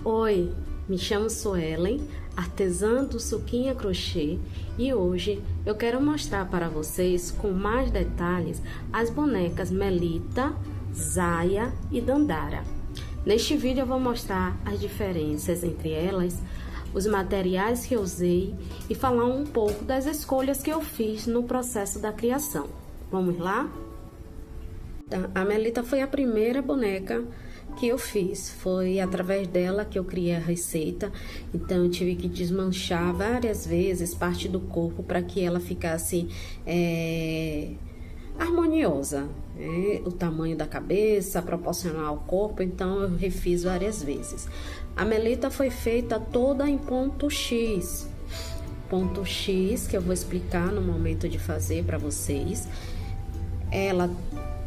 Oi, me chamo Suelen, artesã do Suquinha Crochê, e hoje eu quero mostrar para vocês com mais detalhes as bonecas Melita, Zaya e Dandara. Neste vídeo eu vou mostrar as diferenças entre elas, os materiais que eu usei e falar um pouco das escolhas que eu fiz no processo da criação. Vamos lá? A Melita foi a primeira boneca que eu fiz, foi através dela que eu criei a receita. Então eu tive que desmanchar várias vezes parte do corpo para que ela ficasse harmoniosa, o tamanho da cabeça, proporcional ao corpo. Então eu refiz várias vezes. A Melita foi feita toda em ponto X, que eu vou explicar no momento de fazer para vocês. Ela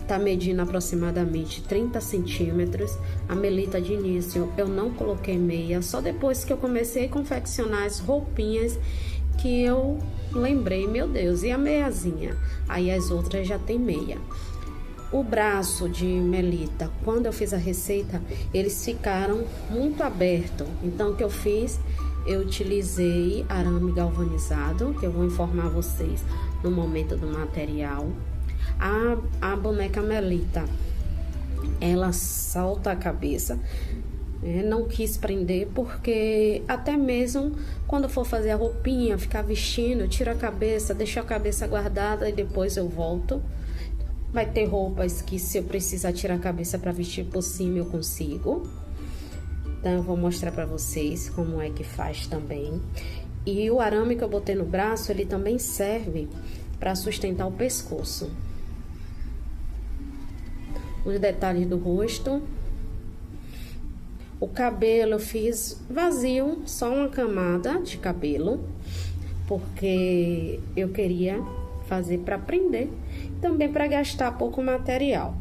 tá medindo aproximadamente 30 centímetros. A Melita de início eu não coloquei meia, só depois que eu comecei a confeccionar as roupinhas que eu lembrei, meu Deus, e a meiazinha? Aí as outras já tem meia. O braço de Melita, quando eu fiz a receita, eles ficaram muito abertos. Então o que eu fiz? Eu utilizei arame galvanizado, que eu vou informar vocês no momento do material. A boneca Melita, ela solta a cabeça, não quis prender, porque até mesmo quando for fazer a roupinha, ficar vestindo, eu tiro a cabeça, deixo a cabeça guardada e depois eu volto. Vai ter roupas que, se eu precisar tirar a cabeça para vestir por cima, eu consigo. Então eu vou mostrar para vocês como é que faz também. E o arame que eu botei no braço, ele também serve para sustentar o pescoço. Os detalhes do rosto. O cabelo eu fiz vazio, só uma camada de cabelo, porque eu queria fazer para prender, também para gastar pouco material.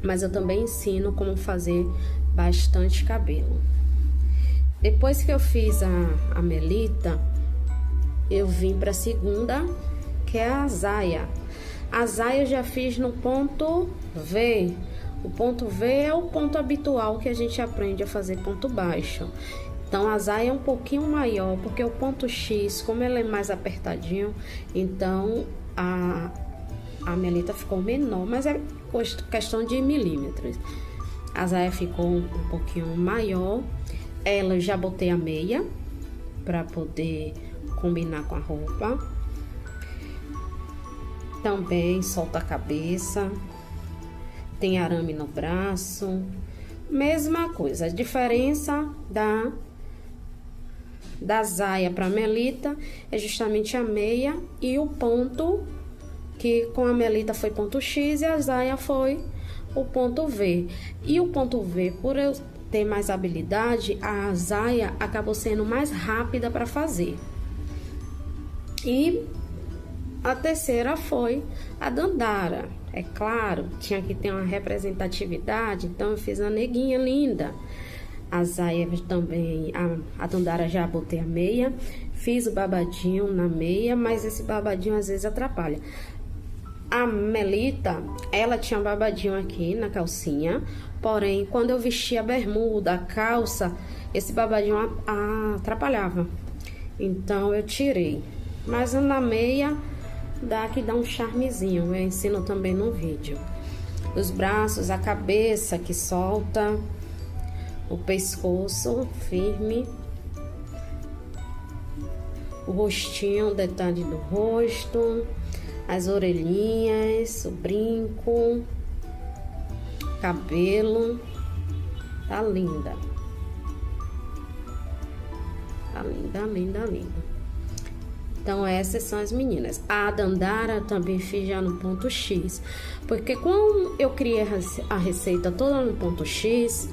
Mas eu também ensino como fazer bastante cabelo. Depois que eu fiz a Melita, eu vim para a segunda, que é a Zaya. A Zaya eu já fiz no ponto V. O ponto V é o ponto habitual que a gente aprende a fazer ponto baixo. Então a Zaya é um pouquinho maior, porque o ponto X, como ele é mais apertadinho, então a Melita ficou menor, mas é questão de milímetros. A Zaya ficou um pouquinho maior. Ela eu já botei a meia para poder combinar com a roupa. Também solta a cabeça, tem arame no braço, mesma coisa. A diferença da Zaya para Melita é justamente a meia e o ponto, que com a Melita foi ponto X e a Zaya foi o ponto V. E o ponto V, por eu ter mais habilidade, a Zaya acabou sendo mais rápida para fazer. E a terceira foi a Dandara. É claro, tinha que ter uma representatividade, então eu fiz a neguinha linda. A Zaya também, a Dandara já botei a meia, fiz o babadinho na meia, mas esse babadinho às vezes atrapalha. A Melita, ela tinha um babadinho aqui na calcinha, porém quando eu vestia a bermuda, a calça, esse babadinho atrapalhava. Então eu tirei. Mas na meia dá um charmezinho, eu ensino também no vídeo. Os braços, a cabeça que solta, o pescoço firme, o rostinho, o detalhe do rosto, as orelhinhas, o brinco, cabelo, tá linda. Tá linda, linda, linda. Então essas são as meninas. A Dandara também fiz já no ponto X, porque quando eu criei a receita toda no ponto X,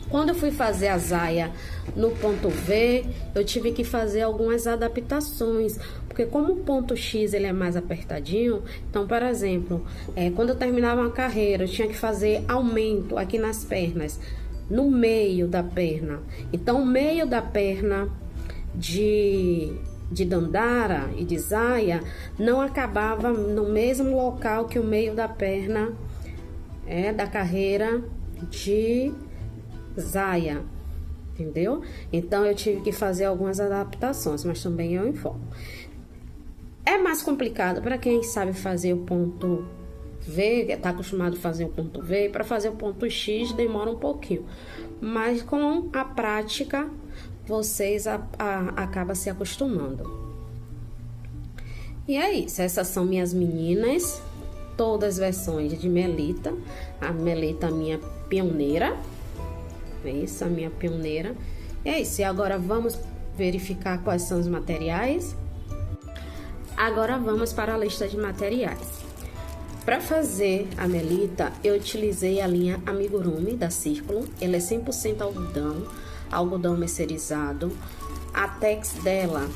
quando eu fui fazer a Zaya no ponto V, eu tive que fazer algumas adaptações, porque como o ponto X ele é mais apertadinho, então, por exemplo, quando eu terminava uma carreira, eu tinha que fazer aumento aqui nas pernas, no meio da perna. Então o meio da perna de Dandara e de Zaya não acabava no mesmo local que o meio da perna da carreira de Zaya. entendeu? Então eu tive que fazer algumas adaptações, mas também eu informo. É mais complicado para quem sabe fazer o ponto V, que está acostumado a fazer o ponto V, para fazer o ponto X demora um pouquinho, mas com a prática vocês acabam se acostumando. E é isso, essas são minhas meninas, todas versões de Melita, a Melita minha pioneira, é isso, a minha pioneira. E é isso, e agora vamos verificar quais são os materiais. Agora vamos para a lista de materiais. Para fazer a Melita, eu utilizei a linha Amigurumi da Círculo. Ela é 100% algodão, algodão mercerizado. A tex dela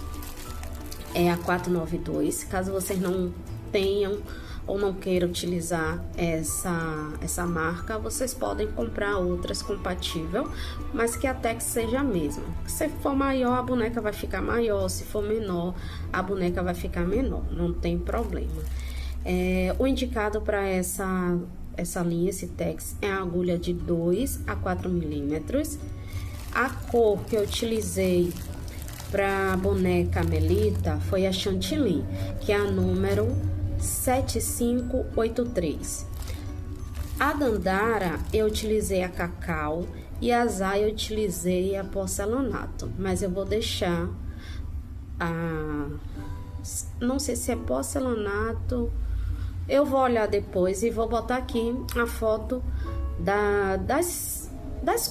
é a 492. Caso vocês não tenham ou não queiram utilizar essa marca, vocês podem comprar outras compatível, mas que a tex seja a mesma. Se for maior, a boneca vai ficar maior. Se for menor, a boneca vai ficar menor. Não tem problema. O indicado para essa linha, esse tex, é a agulha de 2 a 4 milímetros. A cor que eu utilizei para a boneca Melita foi a Chantilly, que é a número 7583. A Dandara eu utilizei a Cacau e a Zay eu utilizei a porcelanato, mas eu vou deixar não sei se é porcelanato, eu vou olhar depois e vou botar aqui a foto das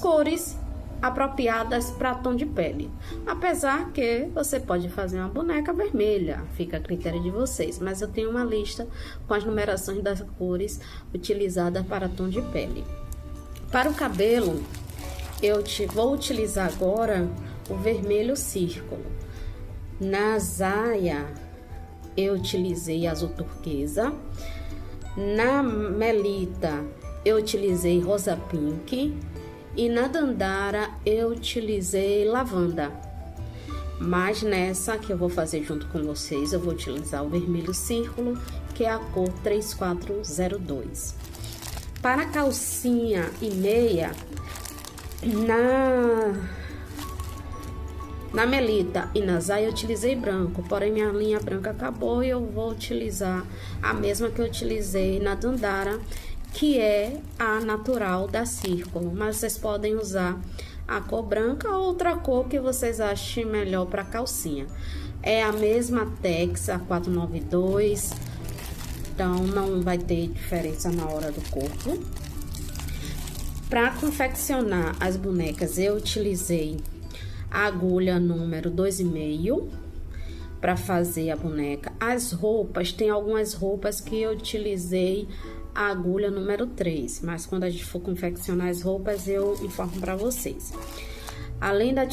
cores apropriadas para tom de pele. Apesar que você pode fazer uma boneca vermelha, fica a critério de vocês, mas eu tenho uma lista com as numerações das cores utilizadas para tom de pele. Para o cabelo, eu vou utilizar agora o vermelho círculo. Na Zaya, eu utilizei azul turquesa. Na Melita, eu utilizei rosa pink. E na Dandara eu utilizei lavanda. Mas nessa que eu vou fazer junto com vocês, eu vou utilizar o vermelho círculo, que é a cor 3402. Para a calcinha e meia, na Melita e na Zay eu utilizei branco, porém minha linha branca acabou e eu vou utilizar a mesma que eu utilizei na Dandara, que é a natural da Círculo, mas vocês podem usar a cor branca ou outra cor que vocês achem melhor para calcinha. É a mesma tex, a 492, então não vai ter diferença na hora do corpo. Para confeccionar as bonecas, eu utilizei a agulha número 2,5 para fazer a boneca. As roupas, tem algumas roupas que eu utilizei a agulha número 3, mas quando a gente for confeccionar as roupas eu informo para vocês. Além da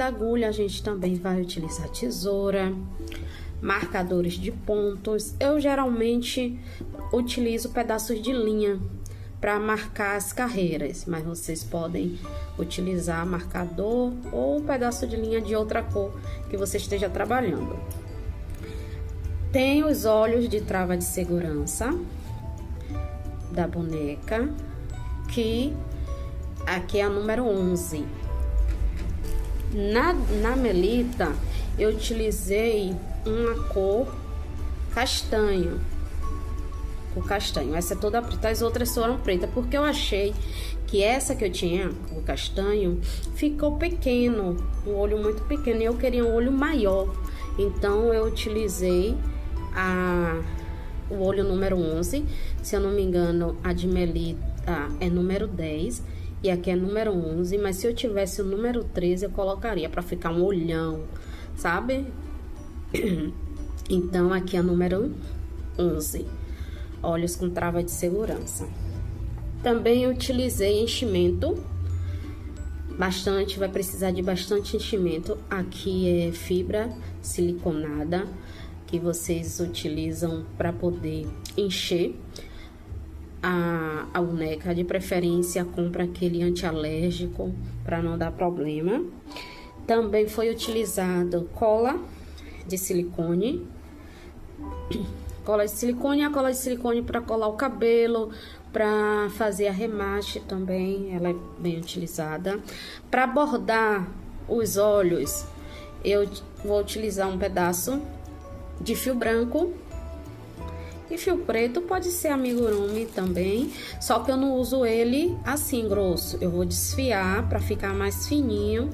agulha, a gente também vai utilizar tesoura, marcadores de pontos. Eu geralmente utilizo pedaços de linha para marcar as carreiras, mas vocês podem utilizar marcador ou um pedaço de linha de outra cor que você esteja trabalhando. Tem os olhos de trava de segurança da boneca, que aqui é a número 11. Na Melita eu utilizei uma cor castanho, essa é toda preta, as outras foram preta, porque eu achei que essa que eu tinha, o castanho, ficou pequeno, um olho muito pequeno, e eu queria um olho maior, então eu utilizei o olho número 11, se eu não me engano, a de Melita é número 10 e aqui é número 11, mas se eu tivesse o número 13 eu colocaria para ficar um olhão, sabe? Então aqui é a número 11, olhos com trava de segurança. Também utilizei enchimento, bastante, vai precisar de bastante enchimento. Aqui é fibra siliconada, que vocês utilizam para poder encher a boneca. De preferência, compra aquele antialérgico para não dar problema. Também foi utilizado cola de silicone. Cola de silicone, a cola de silicone para colar o cabelo, Para fazer arremate também, ela é bem utilizada. Para bordar os olhos, eu vou utilizar um pedaço de fio branco. E fio preto pode ser amigurumi também, só que eu não uso ele assim grosso. Eu vou desfiar para ficar mais fininho.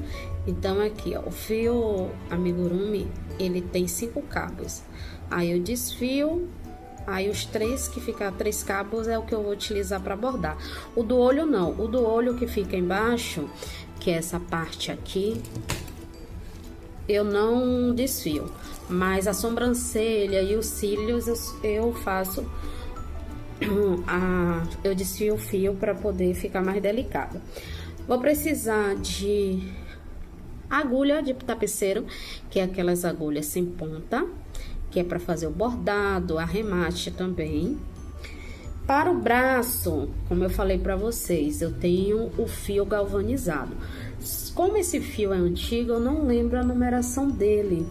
Então aqui, ó, o fio amigurumi, ele tem 5 cabos. Aí eu desfio, aí os 3 que ficar 3 cabos é o que eu vou utilizar para bordar. O do olho não, o do olho que fica embaixo, que é essa parte aqui, eu não desfio. Mas a sobrancelha e os cílios eu faço, eu desfio o fio para poder ficar mais delicado. Vou precisar de agulha de tapeceiro, que é aquelas agulhas sem ponta, que é para fazer o bordado, arremate também. Para o braço, como eu falei para vocês, eu tenho o fio galvanizado. Como esse fio é antigo, eu não lembro a numeração dele,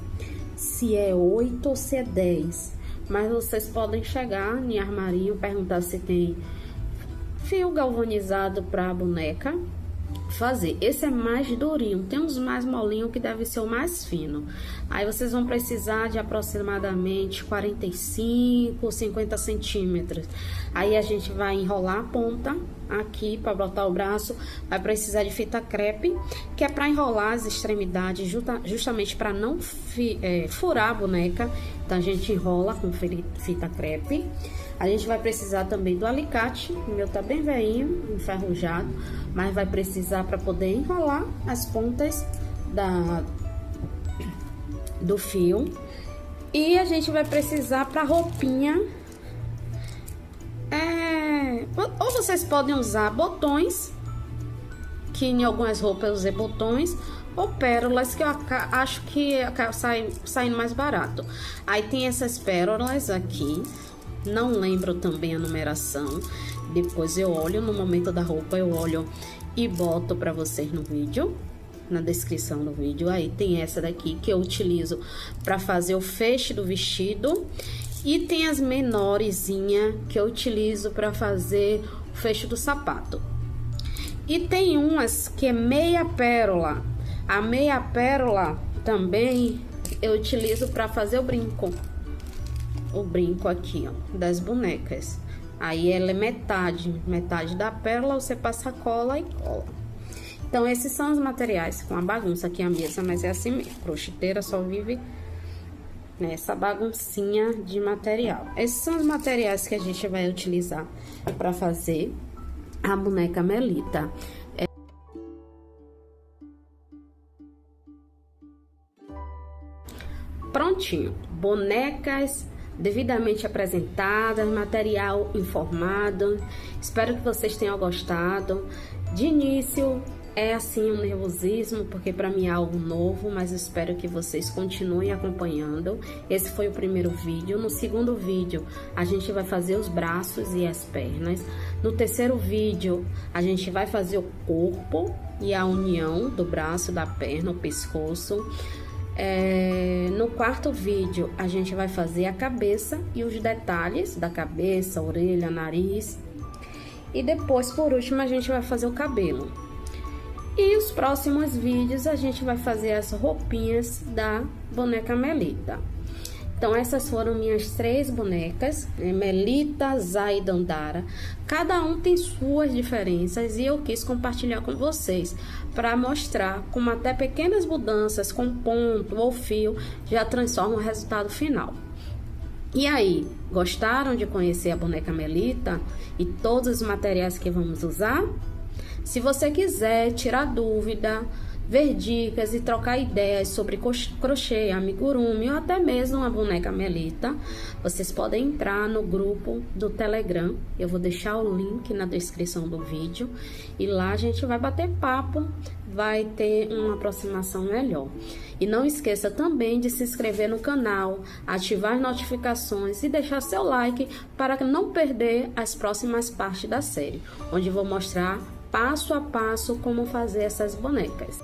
se é 8 ou se é 10. Mas vocês podem chegar em armarinho, perguntar se tem fio galvanizado para boneca fazer. Esse é mais durinho, tem uns mais molinho que deve ser o mais fino. Aí vocês vão precisar de aproximadamente 45, 50 centímetros. Aí a gente vai enrolar a ponta aqui para botar o braço. Vai precisar de fita crepe, que é para enrolar as extremidades, justamente para não furar a boneca. Então a gente enrola com fita crepe. A gente vai precisar também do alicate, o meu tá bem velhinho, enferrujado, mas vai precisar para poder enrolar as pontas do fio. E a gente vai precisar para roupinha, ou vocês podem usar botões, que em algumas roupas eu usei botões, ou pérolas, que eu acho que saindo mais barato. Aí tem essas pérolas aqui. Não lembro também a numeração. Depois eu olho no momento da roupa, eu olho e boto para vocês no vídeo, na descrição do vídeo. Aí tem essa daqui que eu utilizo para fazer o feixe do vestido. E tem as menorzinhas que eu utilizo para fazer o fecho do sapato. E tem umas que é meia pérola. A meia pérola também eu utilizo para fazer o brinco. O brinco aqui, ó, das bonecas. Aí ela é metade da pérola, você passa cola e cola. Então esses são os materiais, com a bagunça aqui a mesa, mas é assim mesmo, crocheteira só vive nessa baguncinha de material. Esses são os materiais que a gente vai utilizar para fazer a boneca Melita. Prontinho, bonecas devidamente apresentadas, material informado. Espero que vocês tenham gostado. De início é assim um nervosismo, porque para mim é algo novo, mas espero que vocês continuem acompanhando. Esse foi o primeiro vídeo. No segundo vídeo a gente vai fazer os braços e as pernas. No terceiro vídeo a gente vai fazer o corpo e a união do braço, da perna, o pescoço. No quarto vídeo a gente vai fazer a cabeça e os detalhes da cabeça, orelha, nariz. E depois, por último, a gente vai fazer o cabelo. E os próximos vídeos a gente vai fazer as roupinhas da boneca Melita. Então essas foram minhas 3 bonecas, Melita, Zay e Dandara. Cada um tem suas diferenças e eu quis compartilhar com vocês para mostrar como até pequenas mudanças com ponto ou fio já transformam o resultado final. E aí, gostaram de conhecer a boneca Melita e todos os materiais que vamos usar? Se você quiser tirar dúvida, ver dicas e trocar ideias sobre crochê, amigurumi ou até mesmo a boneca Melita, vocês podem entrar no grupo do Telegram. Eu vou deixar o link na descrição do vídeo e lá a gente vai bater papo, vai ter uma aproximação melhor. E não esqueça também de se inscrever no canal, ativar as notificações e deixar seu like para não perder as próximas partes da série, onde vou mostrar passo a passo como fazer essas bonecas.